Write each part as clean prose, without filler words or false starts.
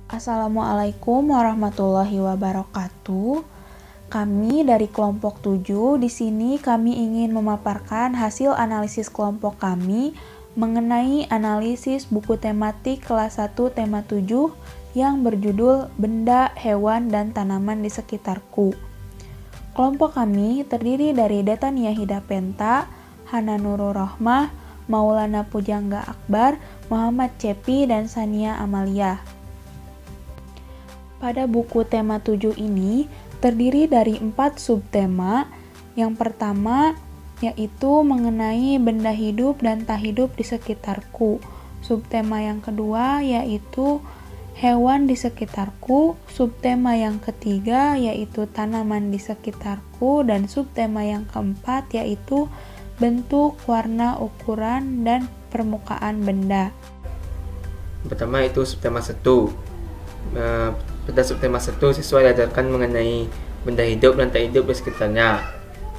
Assalamualaikum warahmatullahi wabarakatuh. Kami dari kelompok 7 di sini kami ingin memaparkan hasil analisis kelompok kami mengenai analisis buku tematik kelas 1 tema 7 yang berjudul Benda, Hewan, dan Tanaman di Sekitarku. Kelompok kami terdiri dari Detania Hidapenta, Hana Nurul Rohmah, Maulana Pujangga Akbar, Muhammad Cepi, dan Sania Amalia. Pada buku tema 7 ini terdiri dari 4 subtema. Yang pertama yaitu mengenai benda hidup dan tak hidup di sekitarku. Subtema yang kedua yaitu hewan di sekitarku. Subtema yang ketiga yaitu tanaman di sekitarku. Dan subtema yang keempat yaitu bentuk, warna, ukuran, dan permukaan benda. Pertama itu subtema 1. Pada subtema 1, siswa diajarkan mengenai benda hidup dan tak hidup di sekitarnya.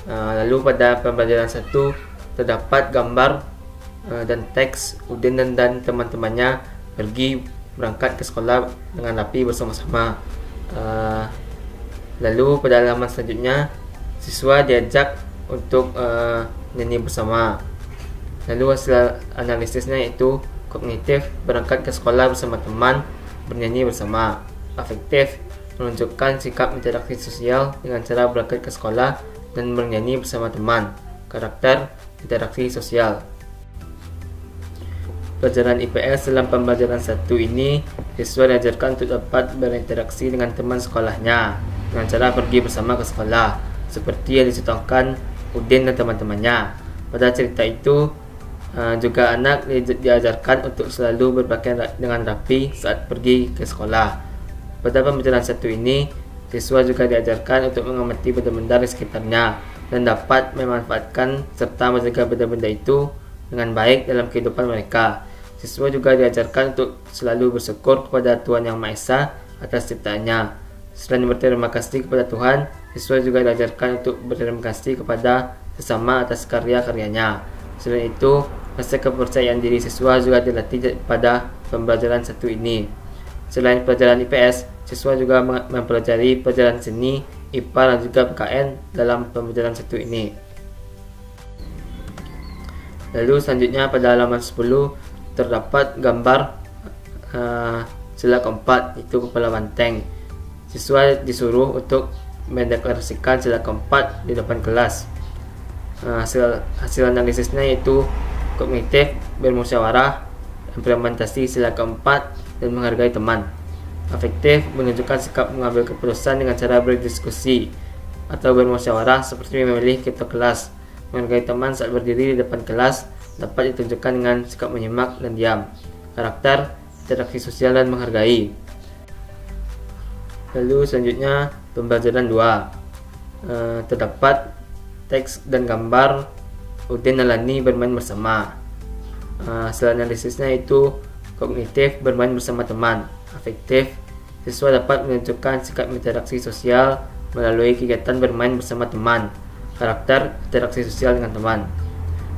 Lalu pada pembelajaran 1 terdapat gambar dan teks Udin dan teman-temannya pergi berangkat ke sekolah dengan rapi bersama-sama. Lalu pada halaman selanjutnya siswa diajak untuk nyanyi bersama. Lalu hasil analisisnya yaitu kognitif, berangkat ke sekolah bersama teman, bernyanyi bersama. Afektif, menunjukkan sikap interaksi sosial dengan cara berangkat ke sekolah dan bernyanyi bersama teman. Karakter, interaksi sosial. Pelajaran IPS dalam pembelajaran 1 ini, siswa diajarkan untuk dapat berinteraksi dengan teman sekolahnya dengan cara pergi bersama ke sekolah, seperti yang dicontohkan Udin dan teman-temannya. Pada cerita itu, juga anak diajarkan untuk selalu berpakaian dengan rapi saat pergi ke sekolah. Pada pembelajaran 1 ini, siswa juga diajarkan untuk mengamati benda-benda di sekitarnya dan dapat memanfaatkan serta menjaga benda-benda itu dengan baik dalam kehidupan mereka. Siswa juga diajarkan untuk selalu bersyukur kepada Tuhan Yang Maha Esa atas ciptaannya. Selain berterima kasih kepada Tuhan, siswa juga diajarkan untuk berterima kasih kepada sesama atas karya-karyanya. Selain itu, rasa kepercayaan diri siswa juga dilatih pada pembelajaran 1 ini. Selain pelajaran IPS, siswa juga mempelajari pelajaran seni, IPA, dan juga PKN dalam pembelajaran 1 ini. Lalu selanjutnya pada halaman 10 terdapat gambar sila keempat, itu kepala banteng. Siswa disuruh untuk mendeklarasikan sila keempat di depan kelas. Hasil analisisnya yaitu kognitif, bermusyawarah, implementasi sila keempat, dan menghargai teman. Afektif, menunjukkan sikap mengambil keputusan dengan cara berdiskusi atau bermusyawarah seperti memilih ketua kelas. Menghargai teman saat berdiri di depan kelas dapat ditunjukkan dengan sikap menyimak dan diam. Karakter, interaksi sosial, dan menghargai. Lalu selanjutnya pembelajaran 2. Terdapat teks dan gambar Udin dan Lani bermain bersama. Hasil analisisnya itu kognitif, bermain bersama teman. Afektif, siswa dapat menunjukkan sikap interaksi sosial melalui kegiatan bermain bersama teman. Karakter, interaksi sosial dengan teman.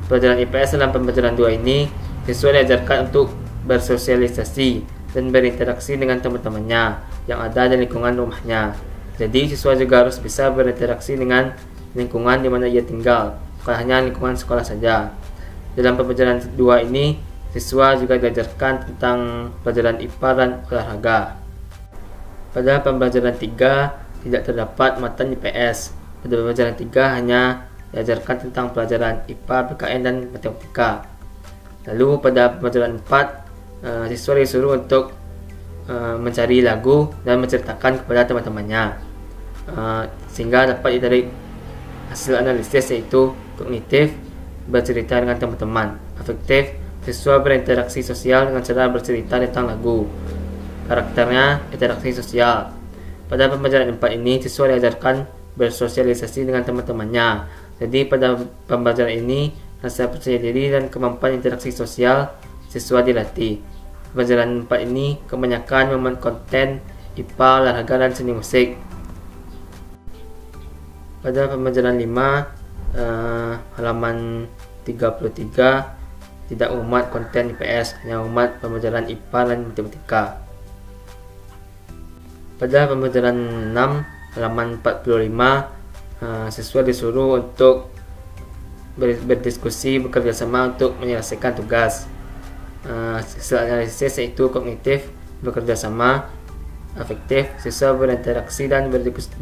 Pelajaran IPS dalam pembelajaran 2 ini, siswa diajarkan untuk bersosialisasi dan berinteraksi dengan teman-temannya yang ada di lingkungan rumahnya. Jadi siswa juga harus bisa berinteraksi dengan lingkungan di mana ia tinggal, bukan hanya lingkungan sekolah saja. Dalam pembelajaran 2 ini, siswa juga diajarkan tentang pelajaran IPA dan olahraga. Pada pembelajaran 3 tidak terdapat matan IPS. Pada pembelajaran 3 hanya diajarkan tentang pelajaran IPA, PKN, dan matematika. Lalu pada pembelajaran 4, siswa disuruh untuk mencari lagu dan menceritakan kepada teman-temannya, sehingga dapat ditarik hasil analisis yaitu kognitif, bercerita dengan teman-teman. Afektif, siswa berinteraksi sosial dengan cara bercerita tentang lagu. Karakternya, interaksi sosial. Pada pembelajaran 4 ini, siswa diajarkan bersosialisasi dengan teman-temannya. Jadi pada pembelajaran ini, rasa percaya diri dan kemampuan interaksi sosial siswa dilatih. Pembelajaran 4 ini kebanyakan memuat konten IPA, olahraga, dan seni musik. Pada pembelajaran 5, halaman 33, tidak memuat konten IPS, hanya memuat pembelajaran IPA dan matematika. Pada pembelajaran 6 halaman 45, siswa disuruh untuk berdiskusi, bekerja sama untuk menyelesaikan tugas. Hasil analisis yaitu kognitif, bekerja sama, afektif, siswa berinteraksi dan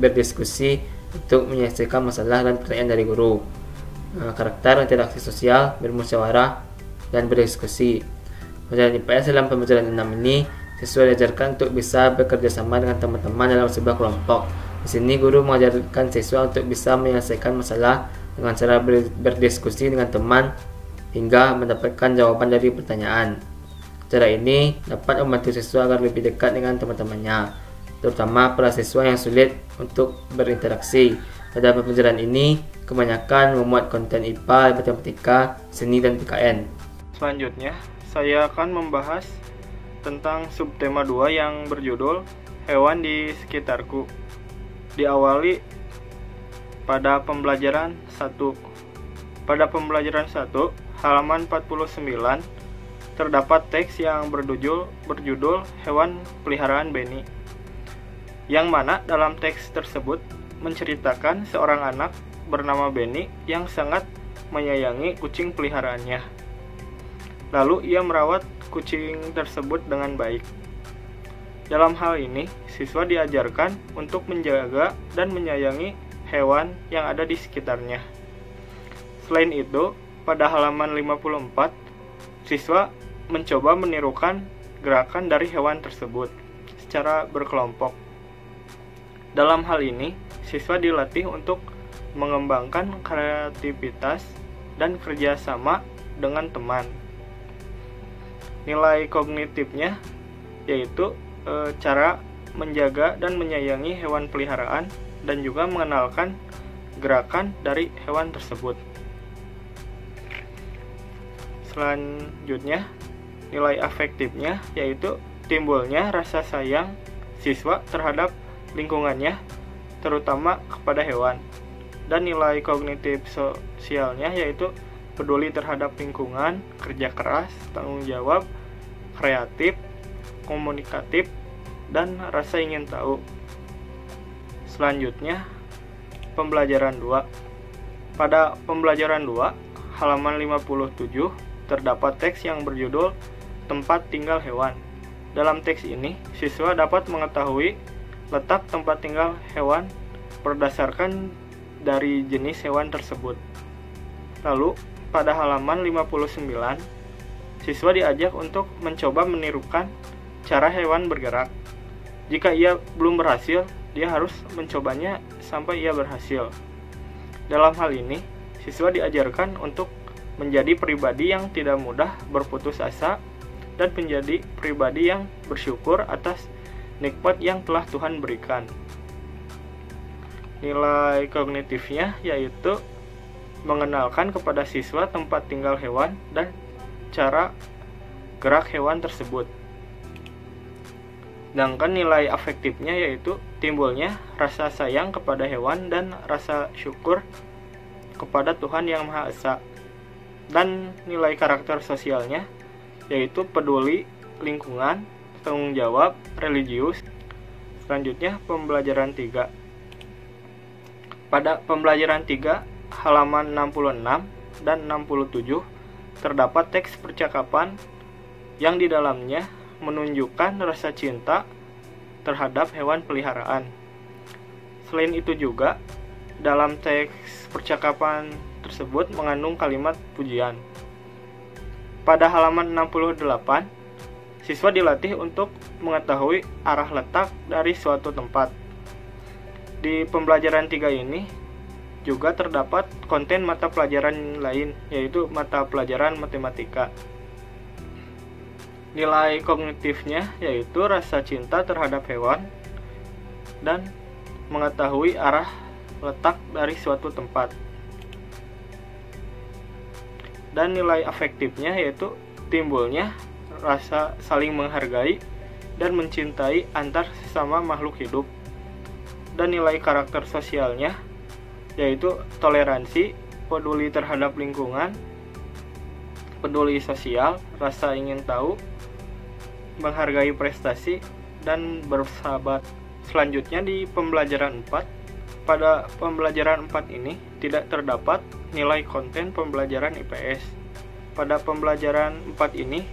berdiskusi untuk menyelesaikan masalah dan pertanyaan dari guru. Karakter, interaksi sosial, bermusyawarah, dan berdiskusi. Pelajaran IPS dalam pembelajaran 6 ini, siswa diajarkan untuk bisa bekerja sama dengan teman-teman dalam sebuah kelompok. Di sini guru mengajarkan siswa untuk bisa menyelesaikan masalah dengan cara berdiskusi dengan teman hingga mendapatkan jawaban dari pertanyaan. Cara ini dapat membantu siswa agar lebih dekat dengan teman-temannya, terutama para siswa yang sulit untuk berinteraksi. Pada pembelajaran ini, kebanyakan memuat konten IPA, matematika, seni, dan PKN. Selanjutnya, saya akan membahas tentang subtema 2 yang berjudul Hewan di Sekitarku. Diawali pada pembelajaran 1. Pada pembelajaran 1, halaman 49, terdapat teks yang berjudul Hewan Peliharaan Benny, yang mana dalam teks tersebut menceritakan seorang anak bernama Benny yang sangat menyayangi kucing peliharaannya. Lalu ia merawat kucing tersebut dengan baik. Dalam hal ini, siswa diajarkan untuk menjaga dan menyayangi hewan yang ada di sekitarnya. Selain itu, pada halaman 54, siswa mencoba menirukan gerakan dari hewan tersebut secara berkelompok. Dalam hal ini, siswa dilatih untuk mengembangkan kreativitas dan kerjasama dengan teman. Nilai kognitifnya yaitu cara menjaga dan menyayangi hewan peliharaan dan juga mengenalkan gerakan dari hewan tersebut. Selanjutnya, nilai afektifnya yaitu timbulnya rasa sayang siswa terhadap lingkungannya, terutama kepada hewan. Dan nilai kognitif sosialnya yaitu peduli terhadap lingkungan, kerja keras, tanggung jawab, kreatif, komunikatif, dan rasa ingin tahu. Selanjutnya, pembelajaran 2. Pada pembelajaran 2, halaman 57, terdapat teks yang berjudul Tempat Tinggal Hewan. Dalam teks ini, siswa dapat mengetahui letak tempat tinggal hewan berdasarkan dari jenis hewan tersebut. Lalu, pada halaman 59, siswa diajak untuk mencoba menirukan cara hewan bergerak. Jika ia belum berhasil, dia harus mencobanya sampai ia berhasil. Dalam hal ini, siswa diajarkan untuk menjadi pribadi yang tidak mudah berputus asa dan menjadi pribadi yang bersyukur atas nikmat yang telah Tuhan berikan. Nilai kognitifnya yaitu mengenalkan kepada siswa tempat tinggal hewan dan cara gerak hewan tersebut. Sedangkan nilai afektifnya yaitu timbulnya rasa sayang kepada hewan dan rasa syukur kepada Tuhan Yang Maha Esa. Dan nilai karakter sosialnya yaitu peduli lingkungan, tanggung jawab, religius. Selanjutnya, pembelajaran 3. Pada pembelajaran 3, halaman 66 dan 67, terdapat teks percakapan yang di dalamnya menunjukkan rasa cinta terhadap hewan peliharaan. Selain itu juga, dalam teks percakapan tersebut mengandung kalimat pujian. Pada halaman 68, siswa dilatih untuk mengetahui arah letak dari suatu tempat. Di pembelajaran 3 ini juga terdapat konten mata pelajaran lain, yaitu mata pelajaran matematika. Nilai kognitifnya yaitu rasa cinta terhadap hewan dan mengetahui arah letak dari suatu tempat. Dan nilai afektifnya yaitu timbulnya rasa saling menghargai dan mencintai antar sesama makhluk hidup. Dan nilai karakter sosialnya yaitu toleransi, peduli terhadap lingkungan, peduli sosial, rasa ingin tahu, menghargai prestasi, dan bersahabat. Selanjutnya di pembelajaran 4, pada pembelajaran 4 ini tidak terdapat nilai konten pembelajaran IPS. Pada pembelajaran 4 ini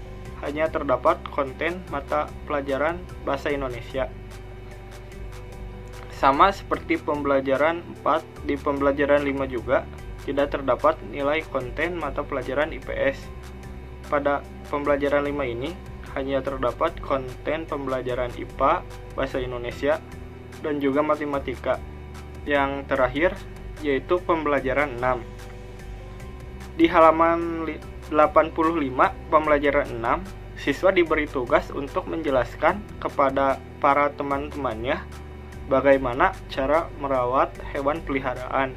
hanya terdapat konten mata pelajaran Bahasa Indonesia. Sama seperti pembelajaran 4, di pembelajaran 5 juga tidak terdapat nilai konten mata pelajaran IPS. Pada pembelajaran 5 ini hanya terdapat konten pembelajaran IPA, Bahasa Indonesia, dan juga matematika. Yang terakhir yaitu pembelajaran 6. Di halaman 85 pembelajaran 6, siswa diberi tugas untuk menjelaskan kepada para teman-temannya bagaimana cara merawat hewan peliharaan.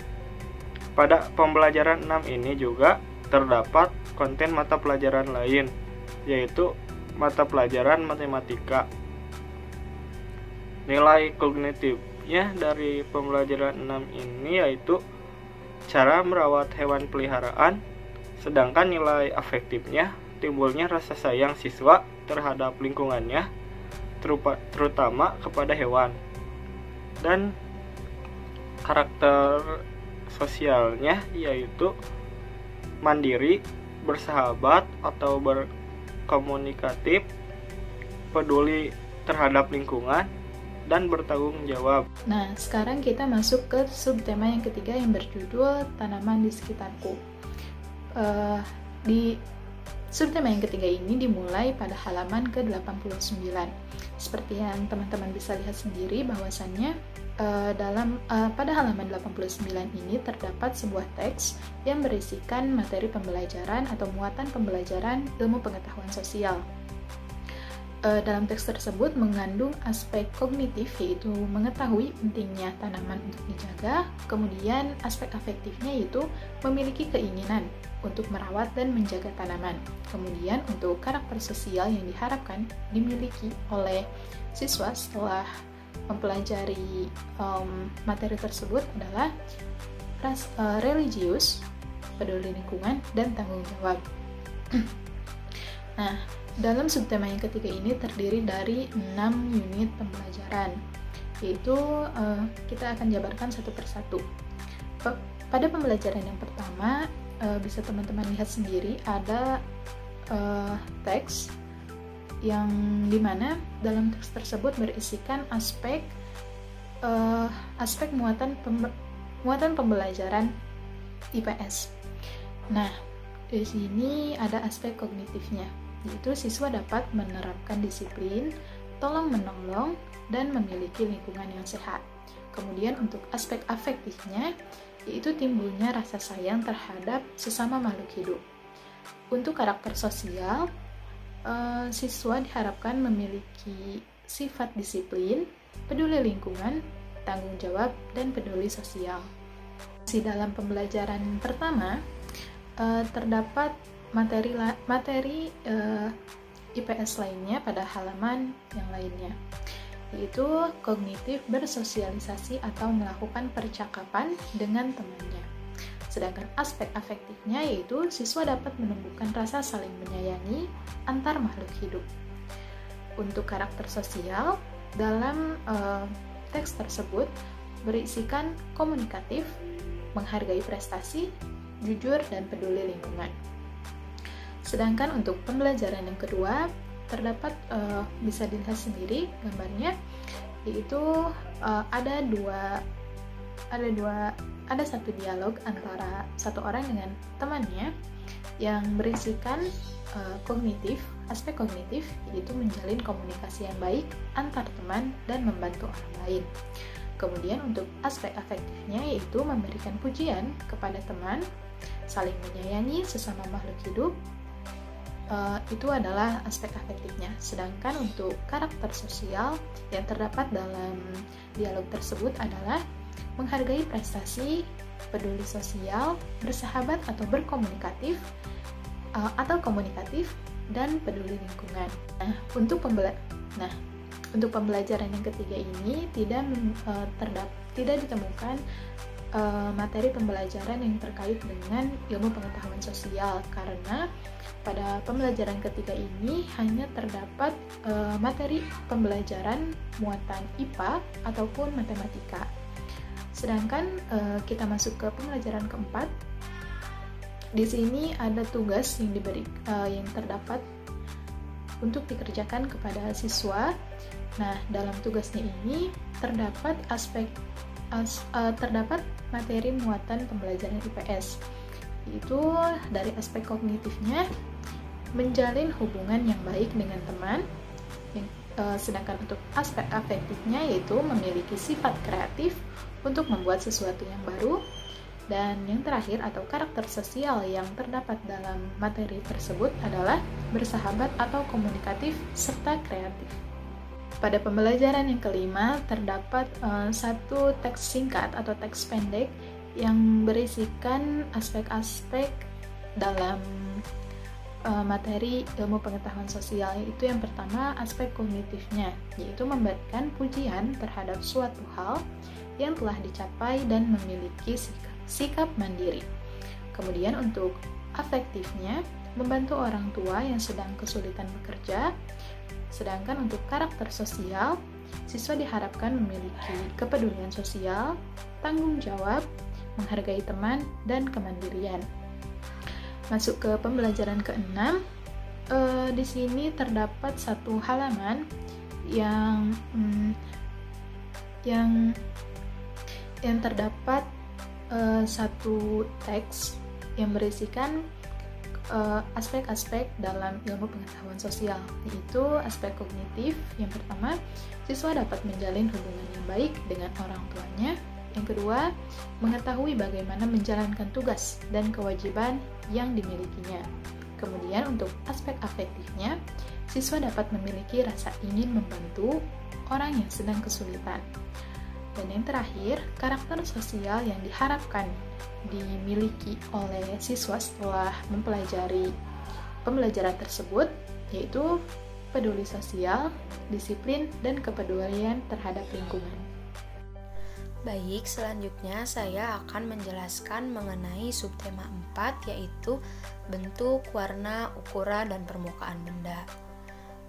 Pada pembelajaran 6 ini juga terdapat konten mata pelajaran lain, yaitu mata pelajaran matematika. Nilai kognitifnya dari pembelajaran 6 ini yaitu cara merawat hewan peliharaan, sedangkan nilai afektifnya timbulnya rasa sayang siswa terhadap lingkungannya, terutama kepada hewan. Dan karakter sosialnya yaitu mandiri, bersahabat atau berkomunikatif, peduli terhadap lingkungan, dan bertanggung jawab. Nah, sekarang kita masuk ke subtema yang ketiga yang berjudul tanaman di sekitarku. Di subtema yang ketiga ini dimulai pada halaman ke-89. Seperti yang teman-teman bisa lihat sendiri bahwasannya pada halaman 89 ini terdapat sebuah teks yang berisikan materi pembelajaran atau muatan pembelajaran ilmu pengetahuan sosial. Dalam teks tersebut mengandung aspek kognitif, yaitu mengetahui pentingnya tanaman untuk dijaga, kemudian aspek afektifnya yaitu memiliki keinginan untuk merawat dan menjaga tanaman. Kemudian untuk karakter sosial yang diharapkan dimiliki oleh siswa setelah mempelajari materi tersebut adalah religius, peduli lingkungan, dan tanggung jawab. Nah, dalam subtema yang ketiga ini terdiri dari 6 unit pembelajaran, yaitu kita akan jabarkan satu persatu. Pada pembelajaran yang pertama, bisa teman-teman lihat sendiri ada teks yang dimana dalam teks tersebut berisikan aspek muatan pembelajaran IPS. Nah, di sini ada aspek kognitifnya, yaitu siswa dapat menerapkan disiplin, tolong-menolong, dan memiliki lingkungan yang sehat. Kemudian untuk aspek afektifnya, yaitu timbulnya rasa sayang terhadap sesama makhluk hidup. Untuk karakter sosial, siswa diharapkan memiliki sifat disiplin, peduli lingkungan, tanggung jawab, dan peduli sosial. Di dalam pembelajaran pertama, terdapat materi IPS lainnya pada halaman yang lainnya, yaitu kognitif bersosialisasi atau melakukan percakapan dengan temannya. Sedangkan aspek afektifnya yaitu siswa dapat menumbuhkan rasa saling menyayangi antar makhluk hidup. Untuk karakter sosial, dalam teks tersebut berisikan komunikatif, menghargai prestasi, jujur, dan peduli lingkungan. Sedangkan untuk pembelajaran yang kedua, terdapat bisa dilihat sendiri gambarnya, yaitu ada satu dialog antara satu orang dengan temannya yang berisikan aspek kognitif, yaitu menjalin komunikasi yang baik antar teman dan membantu orang lain. Kemudian untuk aspek afektifnya yaitu memberikan pujian kepada teman, saling menyayangi sesama makhluk hidup, itu adalah aspek afektifnya. Sedangkan untuk karakter sosial yang terdapat dalam dialog tersebut adalah menghargai prestasi, peduli sosial, bersahabat atau berkomunikatif, atau komunikatif, dan peduli lingkungan. Untuk pembelajaran yang ketiga ini tidak ditemukan materi pembelajaran yang terkait dengan ilmu pengetahuan sosial, karena pada pembelajaran ketiga ini hanya terdapat materi pembelajaran muatan IPA ataupun matematika. Sedangkan kita masuk ke pembelajaran keempat. Di sini ada tugas yang yang terdapat untuk dikerjakan kepada siswa. Nah, dalam tugasnya ini terdapat terdapat materi muatan pembelajaran IPS. Itu dari aspek kognitifnya, menjalin hubungan yang baik dengan teman. Sedangkan untuk aspek afektifnya yaitu memiliki sifat kreatif untuk membuat sesuatu yang baru. Dan yang terakhir atau karakter sosial yang terdapat dalam materi tersebut adalah bersahabat atau komunikatif serta kreatif. Pada pembelajaran yang kelima terdapat satu teks singkat atau teks pendek yang berisikan aspek-aspek dalam materi ilmu pengetahuan sosial, yaitu yang pertama aspek kognitifnya, yaitu memberikan pujian terhadap suatu hal yang telah dicapai dan memiliki sikap mandiri. Kemudian untuk afektifnya, membantu orang tua yang sedang kesulitan bekerja. Sedangkan untuk karakter sosial, siswa diharapkan memiliki kepedulian sosial, tanggung jawab, menghargai teman, dan kemandirian. Masuk ke pembelajaran ke-6, di sini terdapat satu halaman yang terdapat satu teks yang berisikan aspek-aspek dalam ilmu pengetahuan sosial, yaitu aspek kognitif. Yang pertama, siswa dapat menjalin hubungan yang baik dengan orang tuanya. Yang kedua, mengetahui bagaimana menjalankan tugas dan kewajiban yang dimilikinya. Kemudian untuk aspek afektifnya, siswa dapat memiliki rasa ingin membantu orang yang sedang kesulitan. Dan yang terakhir, karakter sosial yang diharapkan dimiliki oleh siswa setelah mempelajari pembelajaran tersebut, yaitu peduli sosial, disiplin, dan kepedulian terhadap lingkungan. Baik, selanjutnya saya akan menjelaskan mengenai subtema 4, yaitu bentuk, warna, ukuran, dan permukaan benda.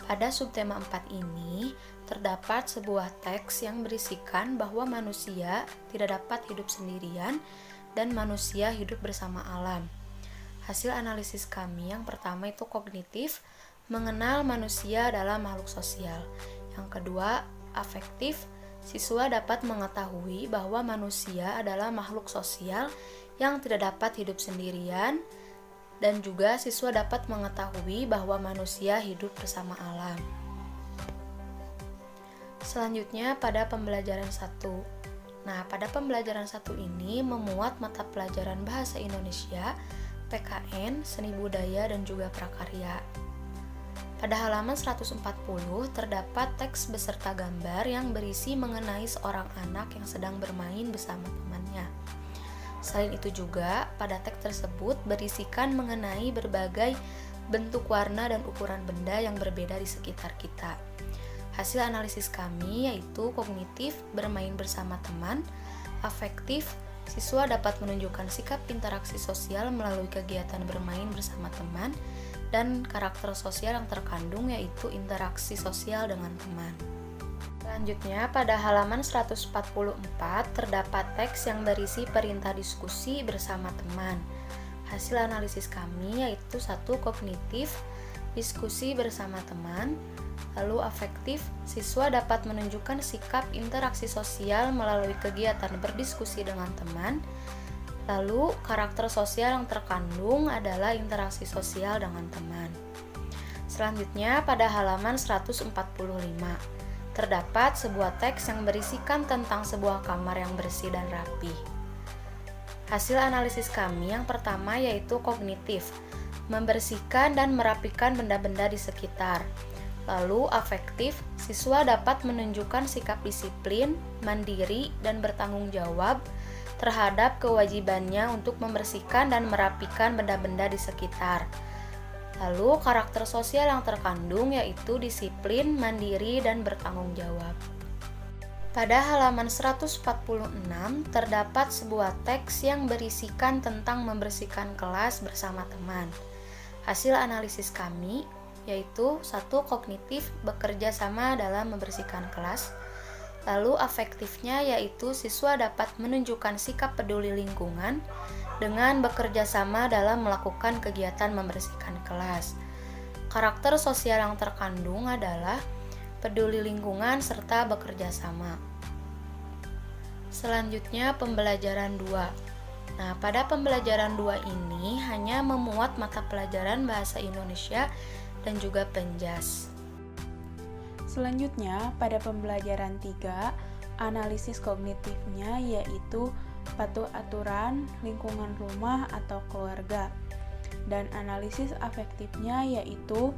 Pada subtema 4 ini, terdapat sebuah teks yang berisikan bahwa manusia tidak dapat hidup sendirian dan manusia hidup bersama alam. Hasil analisis kami yang pertama itu kognitif, mengenal manusia adalah makhluk sosial. Yang kedua, afektif, siswa dapat mengetahui bahwa manusia adalah makhluk sosial yang tidak dapat hidup sendirian, dan juga siswa dapat mengetahui bahwa manusia hidup bersama alam. Selanjutnya pada pembelajaran 1. Nah, pada pembelajaran 1 ini memuat mata pelajaran Bahasa Indonesia, PKN, Seni Budaya, dan juga Prakarya. Pada halaman 140 terdapat teks beserta gambar yang berisi mengenai seorang anak yang sedang bermain bersama temannya. Selain itu juga, pada teks tersebut berisikan mengenai berbagai bentuk, warna, dan ukuran benda yang berbeda di sekitar kita. Hasil analisis kami yaitu kognitif, bermain bersama teman, afektif, siswa dapat menunjukkan sikap interaksi sosial melalui kegiatan bermain bersama teman, dan karakter sosial yang terkandung yaitu interaksi sosial dengan teman. Selanjutnya pada halaman 144 terdapat teks yang berisi perintah diskusi bersama teman. Hasil analisis kami yaitu 1. Kognitif, diskusi bersama teman. Lalu afektif, siswa dapat menunjukkan sikap interaksi sosial melalui kegiatan berdiskusi dengan teman. Lalu karakter sosial yang terkandung adalah interaksi sosial dengan teman. Selanjutnya pada halaman 145 terdapat sebuah teks yang berisikan tentang sebuah kamar yang bersih dan rapi. Hasil analisis kami yang pertama yaitu kognitif, membersihkan dan merapikan benda-benda di sekitar. Lalu afektif, siswa dapat menunjukkan sikap disiplin, mandiri, dan bertanggung jawab terhadap kewajibannya untuk membersihkan dan merapikan benda-benda di sekitar. Lalu karakter sosial yang terkandung yaitu disiplin, mandiri, dan bertanggung jawab. Pada halaman 146 terdapat sebuah teks yang berisikan tentang membersihkan kelas bersama teman. Hasil analisis kami yaitu 1. Kognitif bekerja sama dalam membersihkan kelas. Lalu afektifnya yaitu siswa dapat menunjukkan sikap peduli lingkungan dengan bekerja sama dalam melakukan kegiatan membersihkan kelas. Karakter sosial yang terkandung adalah peduli lingkungan serta bekerja sama. Selanjutnya pembelajaran 2. Nah, pada pembelajaran 2 ini hanya memuat mata pelajaran bahasa Indonesia dan juga penjas. Selanjutnya, pada pembelajaran 3, analisis kognitifnya yaitu patuh aturan, lingkungan rumah atau keluarga. Dan analisis afektifnya yaitu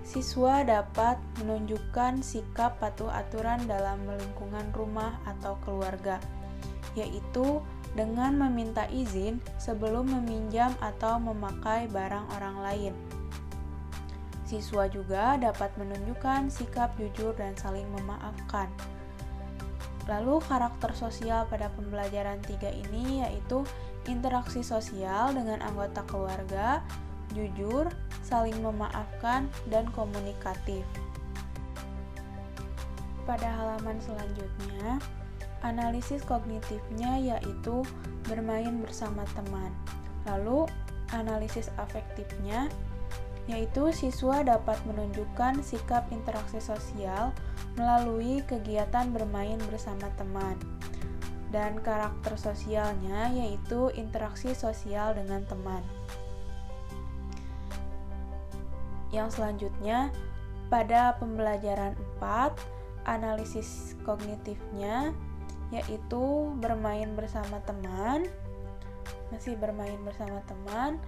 siswa dapat menunjukkan sikap patuh aturan dalam lingkungan rumah atau keluarga, yaitu dengan meminta izin sebelum meminjam atau memakai barang orang lain. Siswa juga dapat menunjukkan sikap jujur dan saling memaafkan. Lalu karakter sosial pada pembelajaran 3 ini yaitu interaksi sosial dengan anggota keluarga, jujur, saling memaafkan, dan komunikatif. Pada halaman selanjutnya, analisis kognitifnya yaitu bermain bersama teman. Lalu, analisis afektifnya yaitu siswa dapat menunjukkan sikap interaksi sosial melalui kegiatan bermain bersama teman. Dan karakter sosialnya yaitu interaksi sosial dengan teman. Yang selanjutnya, pada pembelajaran 4, analisis kognitifnya yaitu bermain bersama teman, masih bermain bersama teman,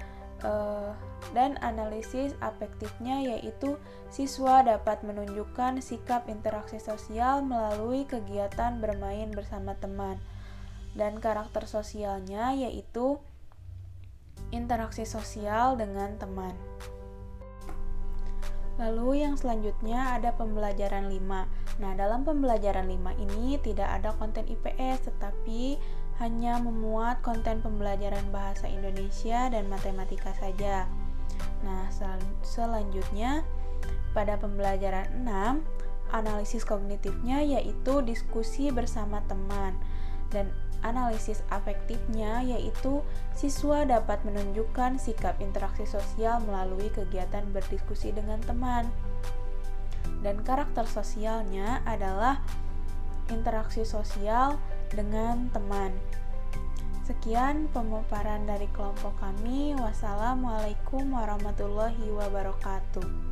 dan analisis afektifnya yaitu siswa dapat menunjukkan sikap interaksi sosial melalui kegiatan bermain bersama teman. Dan karakter sosialnya yaitu interaksi sosial dengan teman. Lalu yang selanjutnya ada pembelajaran 5. Nah, dalam pembelajaran 5 ini tidak ada konten IPS, tetapi hanya memuat konten pembelajaran bahasa Indonesia dan matematika saja. Nah, selanjutnya pada pembelajaran 6, analisis kognitifnya yaitu diskusi bersama teman. Dan analisis afektifnya yaitu siswa dapat menunjukkan sikap interaksi sosial melalui kegiatan berdiskusi dengan teman. Dan karakter sosialnya adalah interaksi sosial dengan teman. Sekian pemaparan dari kelompok kami. Wassalamualaikum warahmatullahi wabarakatuh.